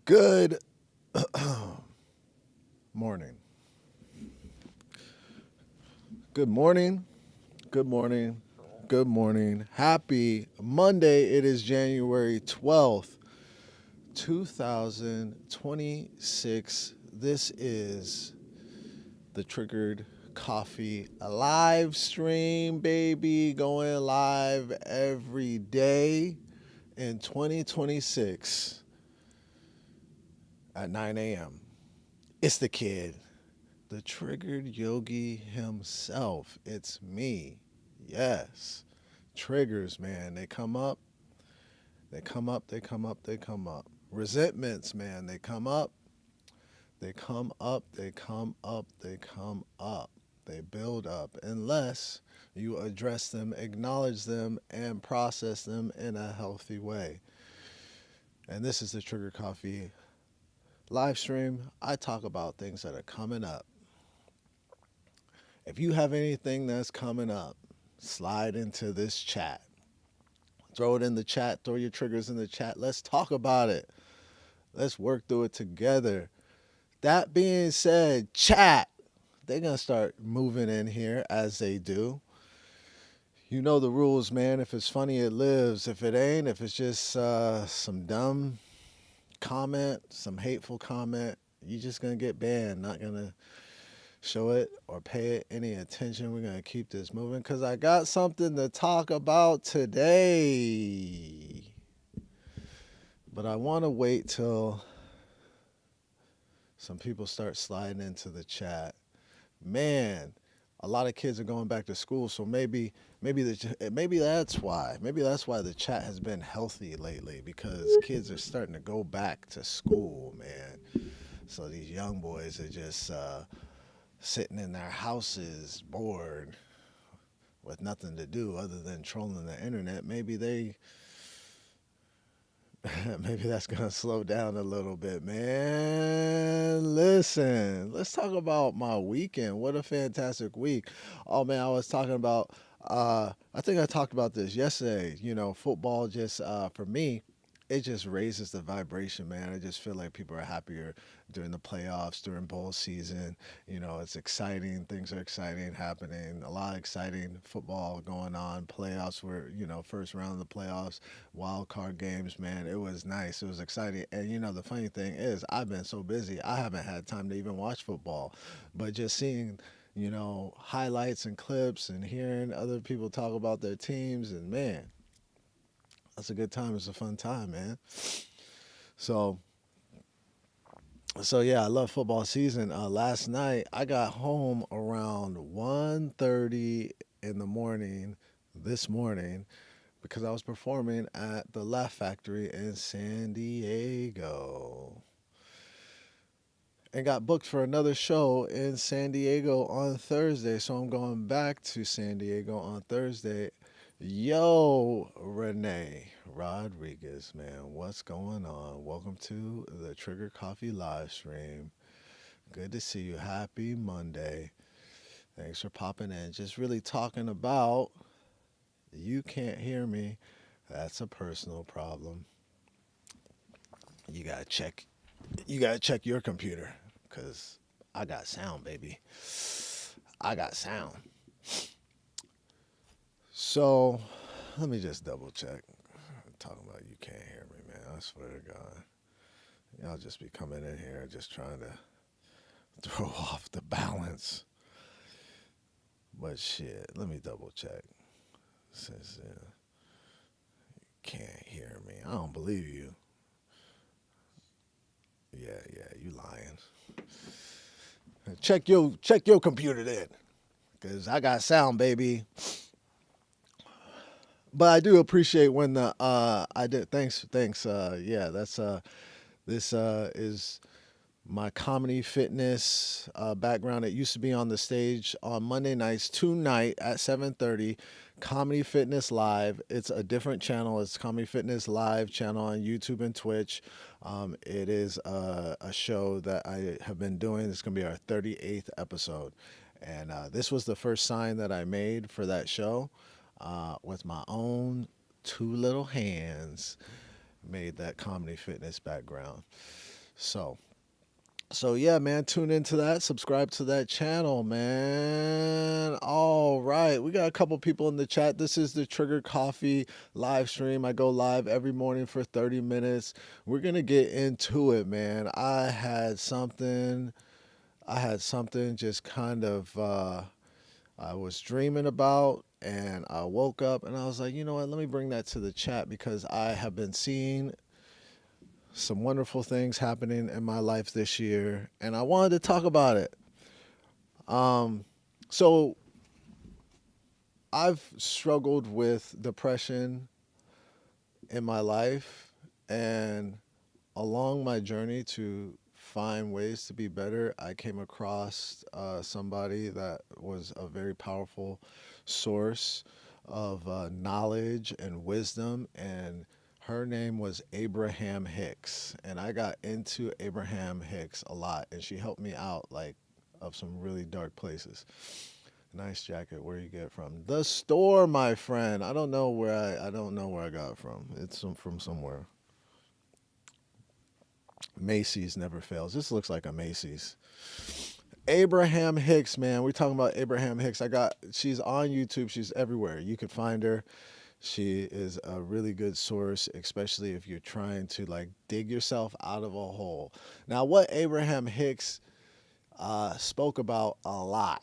Good morning. Good morning. Good morning. Good morning. Happy Monday. It is January 12th, 2026. This is the Triggered Coffee live stream, baby. Going live every day in 2026 at 9 a.m. It's the kid, the triggered yogi himself. It's me. Yes. Triggers, man. They come up, they come up, they come up, they come up. Resentments, man. They come up, they come up, they come up, they come up. They build up unless you address them, acknowledge them, and process them in a healthy way. And this is the Trigger Coffee live stream. I talk about things that are coming up. If you have anything that's coming up, slide into this chat. Throw it in the chat, throw your triggers in the chat. Let's talk about it. Let's work through it together. That being said, chat, they're going to start moving in here as they do. You know the rules, man. If it's funny, it lives. If it ain't, if it's just some dumb comment, some hateful comment, you're just going to get banned. Not going to show it or pay it any attention. We're going to keep this moving because I got something to talk about today. But I want to wait till some people start sliding into the chat. Man, a lot of kids are going back to school, so maybe that's why. Maybe that's why the chat has been healthy lately, because kids are starting to go back to school, man. So these young boys are just sitting in their houses bored with nothing to do other than trolling the internet. Maybe that's gonna slow down a little bit, man. Listen, let's talk about my weekend. What a fantastic week. Oh man, I was talking about I think I talked about this yesterday. Football just for me, it just raises the vibration, man. I just feel like people are happier during the playoffs, during bowl season. It's exciting. Things are exciting happening. A lot of exciting football going on. Playoffs were, first round of the playoffs, wild card games, man. It was nice. It was exciting. And, the funny thing is, I've been so busy, I haven't had time to even watch football. But just seeing, highlights and clips and hearing other people talk about their teams, and man, that's a good time. It's a fun time, man. So, so yeah, I love football season. Last night I got home around 1:30 in the morning this morning because I was performing at the Laugh Factory in San Diego and got booked for another show in San Diego on Thursday. So I'm going back to San Diego on Thursday. Yo, Renee Rodriguez, man, what's going on? Welcome to the Trigger Coffee live stream. Good to see you. Happy Monday. Thanks for popping in. Just really talking about you can't hear me. That's a personal problem. You gotta check. You gotta check your computer, cause I got sound, baby. I got sound. So let me just double check. I'm talking about you can't hear me, man. I swear to God. Y'all just be coming in here just trying to throw off the balance. But shit, let me double check. Says you can't hear me. I don't believe you. Yeah, you lying. Check your computer then, cause I got sound, baby. But I do appreciate when the I did thanks yeah, that's this is my comedy fitness background. It used to be on the stage on Monday nights tonight at 7:30. Comedy Fitness Live. It's a different channel. It's Comedy Fitness Live channel on YouTube and Twitch. It is a show that I have been doing. It's going to be our 38th episode. And this was the first sign that I made for that show with my own two little hands. Made that comedy fitness background. So, so yeah, man, tune into that. Subscribe to that channel, man. All right, we got a couple people in the chat. This is the Trigger Coffee live stream. I go live every morning for 30 minutes. We're gonna get into it, man. I had something just kind of I was dreaming about, and I woke up and I was like, you know what? Let me bring that to the chat because I have been seeing some wonderful things happening in my life this year, and I wanted to talk about it. Um, so I've struggled with depression in my life, and along my journey to find ways to be better, I came across somebody that was a very powerful source of knowledge and wisdom, and her name was Abraham Hicks. And I got into Abraham Hicks a lot, and she helped me out like of some really dark places. Nice jacket. Where you get it from? The store, my friend. I don't know where I got it from. It's from somewhere. Macy's never fails. This looks like a Macy's. Abraham Hicks, man. We're talking about Abraham Hicks. She's on YouTube. She's everywhere. You can find her. She is a really good source, especially if you're trying to like dig yourself out of a hole. Now, what Abraham Hicks spoke about a lot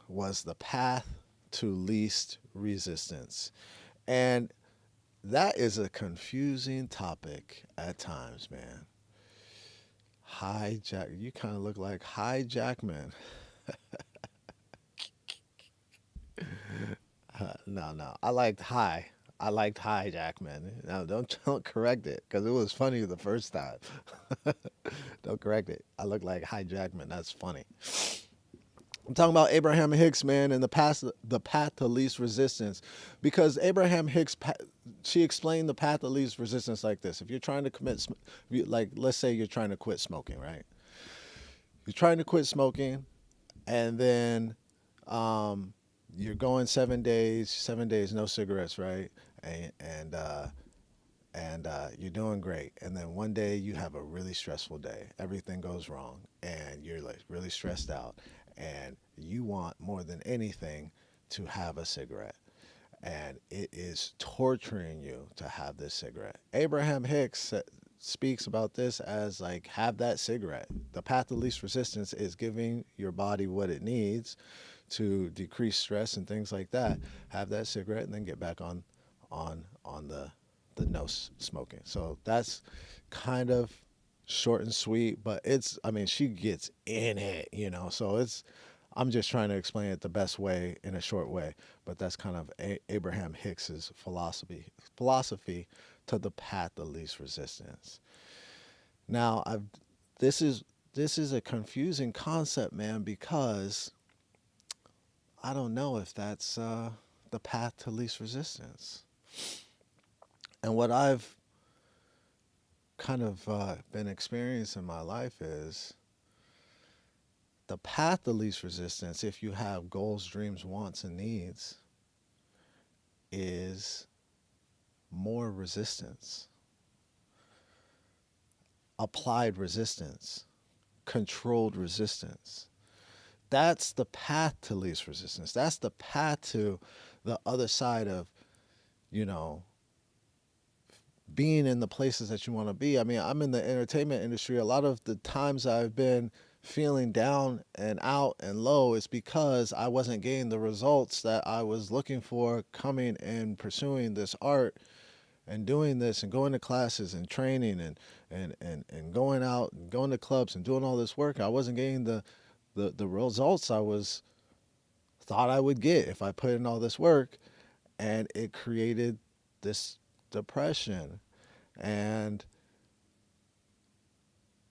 was the path to least resistance. And that is a confusing topic at times, man. Hijack. You kind of look like Hijackman. No, no. I liked Hijackman. Now don't correct it because it was funny the first time. Don't correct it. I look like Hijackman. That's funny. I'm talking about Abraham Hicks, man, and the path to least resistance, because Abraham Hicks, she explained the path to least resistance like this: if you're trying to like, let's say you're trying to quit smoking, right? You're trying to quit smoking, and then you're going 7 days, no cigarettes, right? And you're doing great. And then one day you have a really stressful day. Everything goes wrong, and you're like really stressed out, and you want more than anything to have a cigarette. And it is torturing you to have this cigarette. Abraham Hicks speaks about this as like, have that cigarette. The path of least resistance is giving your body what it needs to decrease stress and things like that. Have that cigarette and then get back on the no smoking. So that's kind of short and sweet, but I mean, she gets in it, you know. So I'm just trying to explain it the best way in a short way, but that's kind of Abraham Hicks's philosophy to the path of least resistance. Now, this is this is a confusing concept, man, because I don't know if that's the path to least resistance. And what I've kind of been experiencing in my life is the path to least resistance, if you have goals, dreams, wants, and needs, is more resistance, applied resistance, controlled resistance. That's the path to least resistance. That's the path to the other side of, you know, being in the places that you want to be. I mean, I'm in the entertainment industry. A lot of the times I've been feeling down and out and low is because I wasn't getting the results that I was looking for coming and pursuing this art and doing this and going to classes and training and going out and going to clubs and doing all this work. I wasn't getting the results I was thought I would get if I put in all this work, and it created this depression. And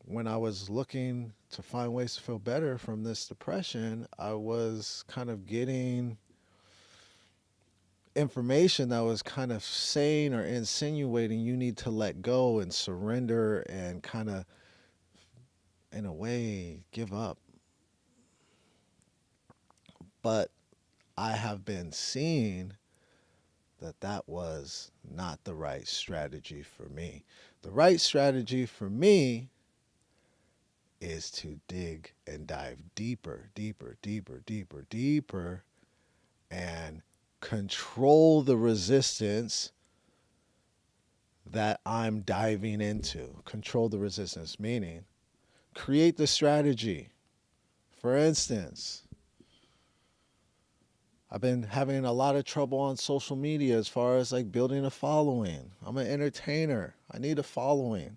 when I was looking to find ways to feel better from this depression, I was kind of getting information that was kind of saying or insinuating you need to let go and surrender and kind of, in a way, give up. But I have been seeing that that was not the right strategy for me. The right strategy for me is to dig and dive deeper, deeper, deeper, deeper, deeper, and control the resistance that I'm diving into. Control the resistance, meaning create the strategy. For instance, I've been having a lot of trouble on social media as far as like building a following. I'm an entertainer. I need a following.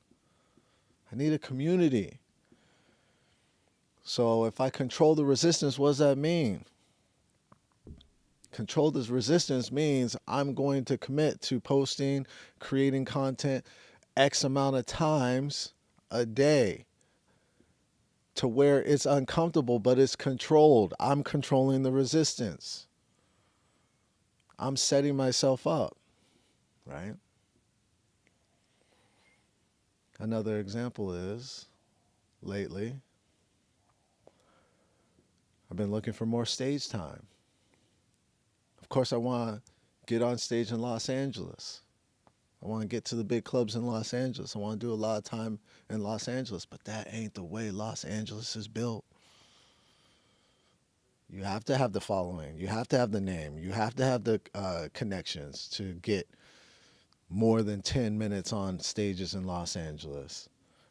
I need a community. So if I control the resistance, what does that mean? Control this resistance means I'm going to commit to posting, creating content X amount of times a day to where it's uncomfortable, but it's controlled. I'm controlling the resistance. I'm setting myself up, right? Another example is lately, I've been looking for more stage time. Of course, I want to get on stage in Los Angeles. I want to get to the big clubs in Los Angeles. I want to do a lot of time in Los Angeles, but that ain't the way Los Angeles is built. You have to have the following. You have to have the name. You have to have the connections to get more than 10 minutes on stages in Los Angeles.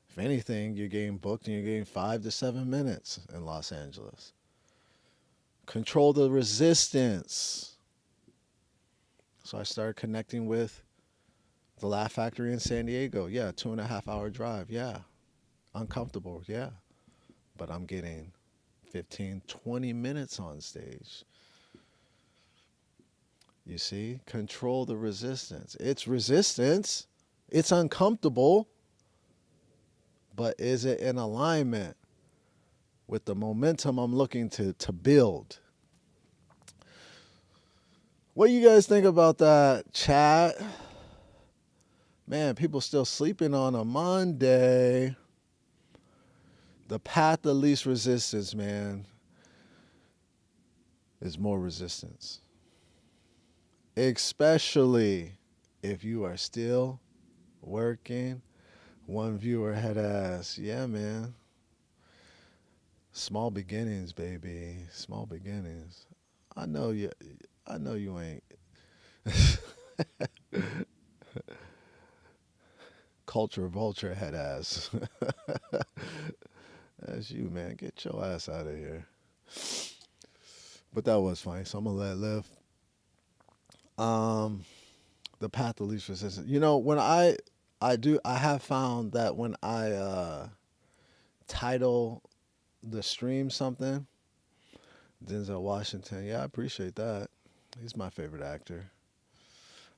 If anything, you're getting booked and you're getting 5 to 7 minutes in Los Angeles. Control the resistance. So I started connecting with the Laugh Factory in San Diego. Yeah, 2.5 hour drive. Yeah. Uncomfortable. Yeah. But I'm getting 15, 20 minutes on stage. You see? Control the resistance. It's resistance. It's uncomfortable. But is it in alignment with the momentum I'm looking to build? What do you guys think about that, chat? Man, people still sleeping on a Monday. The path of least resistance, man, is more resistance. Especially if you are still working. One viewer had asked, yeah, man. Small beginnings, baby. Small beginnings. I know you ain't. Culture vulture head ass. That's you, man. Get your ass out of here. But that was funny, so I'm gonna let it live. The path of least resistance. You know, when I have found that when I title the stream something, Denzel Washington. Yeah, I appreciate that. He's my favorite actor.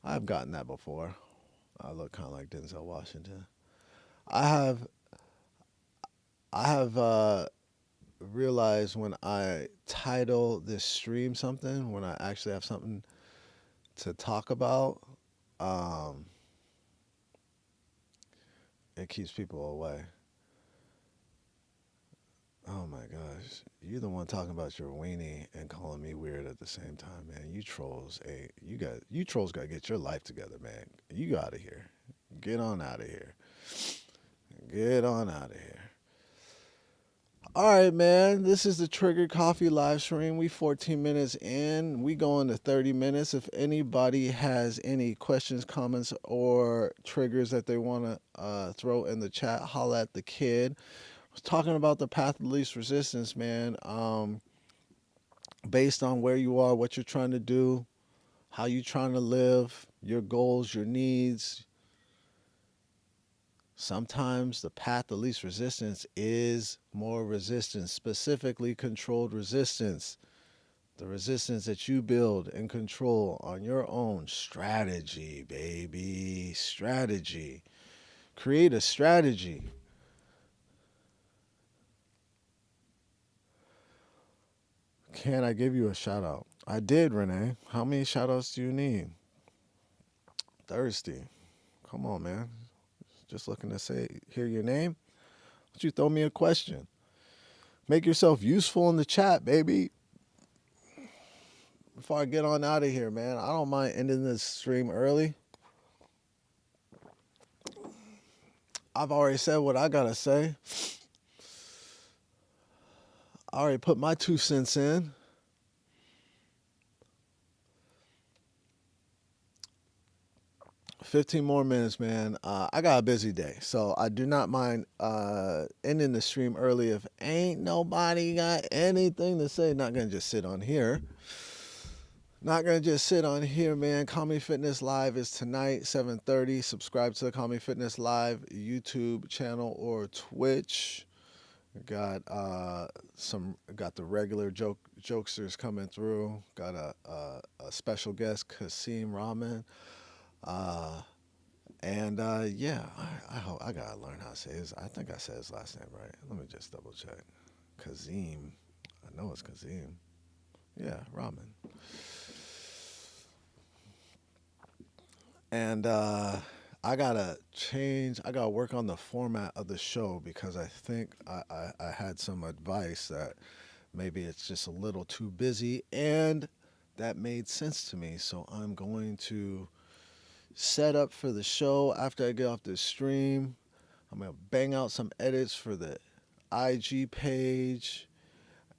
I've gotten that before. I look kind of like Denzel Washington. I have realized when I title this stream something, when I actually have something to talk about, it keeps people away. Oh my gosh. You're the one talking about your weenie and calling me weird at the same time, man. You trolls, you trolls gotta get your life together, man. You out of here. Get on out of here. Get on out of here. All right, man. This is the Trigger Coffee live stream. We 14 minutes in. We going to 30 minutes. If anybody has any questions, comments, or triggers that they want to throw in the chat, holla at the kid. I was talking about the path of least resistance, man. Based on where you are, what you're trying to do, how you're trying to live, your goals, your needs. Sometimes the path of least resistance is more resistance, specifically controlled resistance. The resistance that you build and control on your own strategy, baby. Strategy. Create a strategy. Can I give you a shout out? I did, Renee. How many shout outs do you need? Thirsty. Come on, man. Just looking to hear your name. Why don't you throw me a question? Make yourself useful in the chat, baby. Before I get on out of here, man, I don't mind ending this stream early. I've already said what I gotta say. I already put my 2 cents in. 15 more minutes, man. I got a busy day, so I do not mind ending the stream early if ain't nobody got anything to say. Not gonna just sit on here. Not gonna just sit on here, man. Call Me Fitness Live is tonight, 7:30. Subscribe to the Call Me Fitness Live YouTube channel or Twitch. Got got the regular jokesters coming through. Got a special guest, Kasim Rahman. Uh, and yeah, I hope I gotta learn how to say his. I think I said his last name right. Let me just double check. Kazim. I know it's Kazim. Yeah, Rahman. And I gotta change. I gotta work on the format of the show because I think I had some advice that maybe it's just a little too busy, and that made sense to me. So I'm going to set up for the show after I get off the stream. I'm gonna bang out some edits for the IG page,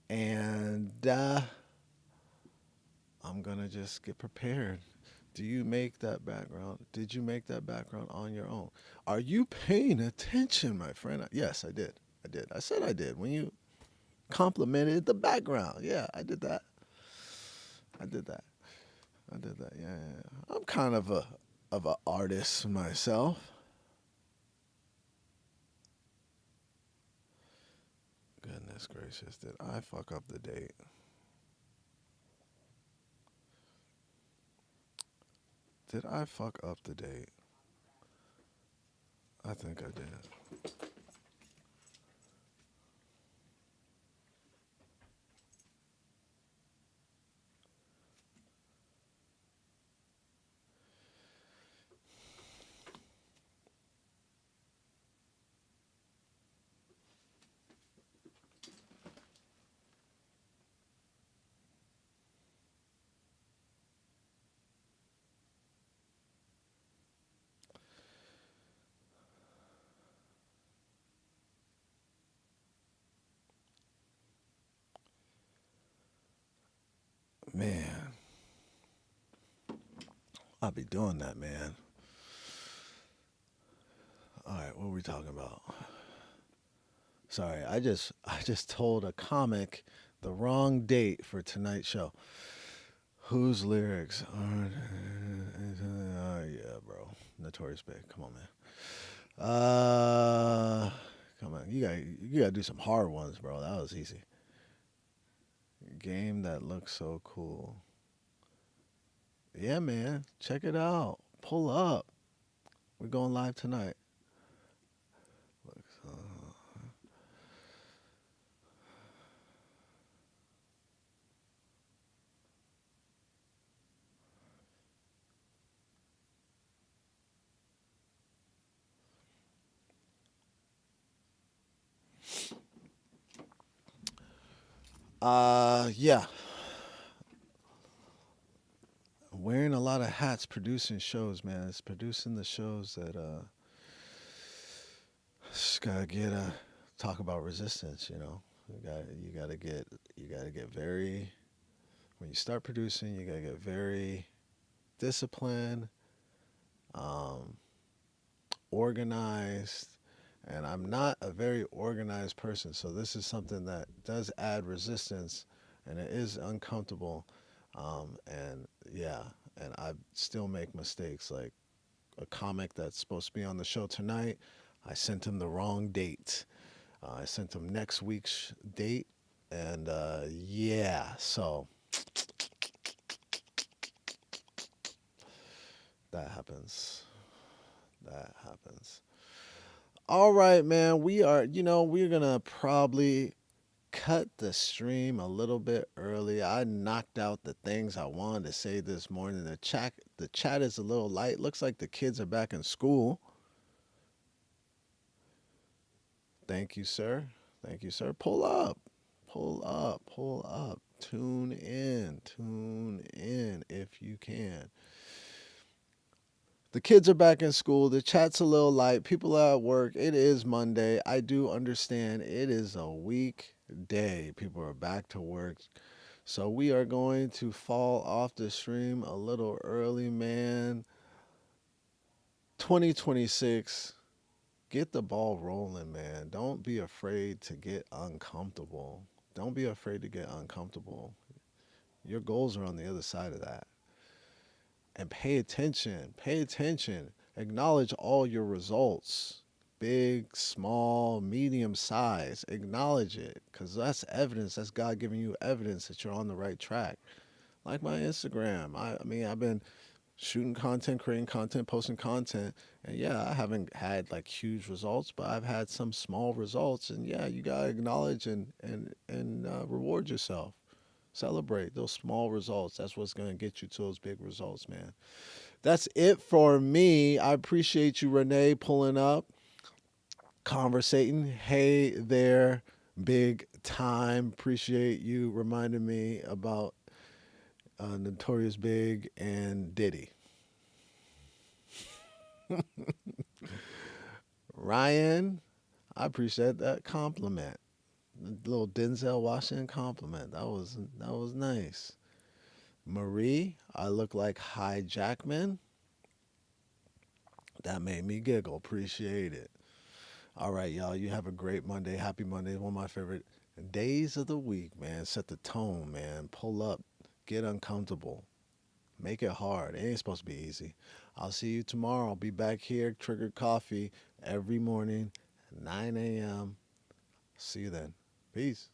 and I'm gonna just get prepared. Do you make that background? Did you make that background on your own? Are you paying attention, my friend? Yes, I did. I did. I said I did when you complimented the background. Yeah, I did that. I did that. I did that. Yeah, yeah, yeah. I'm kind of a artist myself. Goodness gracious, did I fuck up the date? Did I fuck up the date? I think I did. Man, I'll be doing that, man. All right, what are we talking about? Sorry, I just told a comic the wrong date for tonight's show. Whose lyrics are? Yeah, bro. Notorious Big. Come on, man. Come on. You gotta do some hard ones, bro. That was easy. Game that looks so cool. Yeah, man. Check it out. Pull up. We're going live tonight. Looks, yeah. Wearing a lot of hats, producing shows, man. It's producing the shows that just gotta get talk about resistance. You gotta get very when you start producing. You gotta get very disciplined, um, organized, and I'm not a very organized person, so this is something that does add resistance, and it is uncomfortable, and yeah, and I still make mistakes like a comic that's supposed to be on the show tonight. I sent him the wrong date. I sent him next week's date, and yeah, so that happens. That happens. All right, man. We're gonna probably cut the stream a little bit early. I knocked out the things I wanted to say this morning. The chat is a little light. Looks like the kids are back in school. Thank you, sir. Thank you, sir. Pull up. Pull up. Pull up. Tune in. Tune in if you can. The kids are back in school. The chat's a little light. People are at work. It is Monday. I do understand it is a week. day. People are back to work. So we are going to fall off the stream a little early, man. 2026, get the ball rolling, man. Don't be afraid to get uncomfortable. Don't be afraid to get uncomfortable. Your goals are on the other side of that. And pay attention. Pay attention. Acknowledge all your results, big, small, medium size. Acknowledge it because that's evidence. That's God giving you evidence that you're on the right track. Like my Instagram. I mean, I've been shooting content, creating content, posting content. And yeah, I haven't had like huge results, but I've had some small results. And yeah, you gotta acknowledge and reward yourself. Celebrate those small results. That's what's gonna get you to those big results, man. That's it for me. I appreciate you, Renee, pulling up, conversating. Hey there, big time. Appreciate you reminding me about Notorious Big and Diddy. Ryan, I appreciate that compliment. A little Denzel Washington compliment. That was nice. Marie, I look like High Jackman. That made me giggle. Appreciate it. All right, y'all. You have a great Monday. Happy Monday. One of my favorite days of the week, man. Set the tone, man. Pull up. Get uncomfortable. Make it hard. It ain't supposed to be easy. I'll see you tomorrow. I'll be back here, Triggered Coffee, every morning, 9 a.m. See you then. Peace.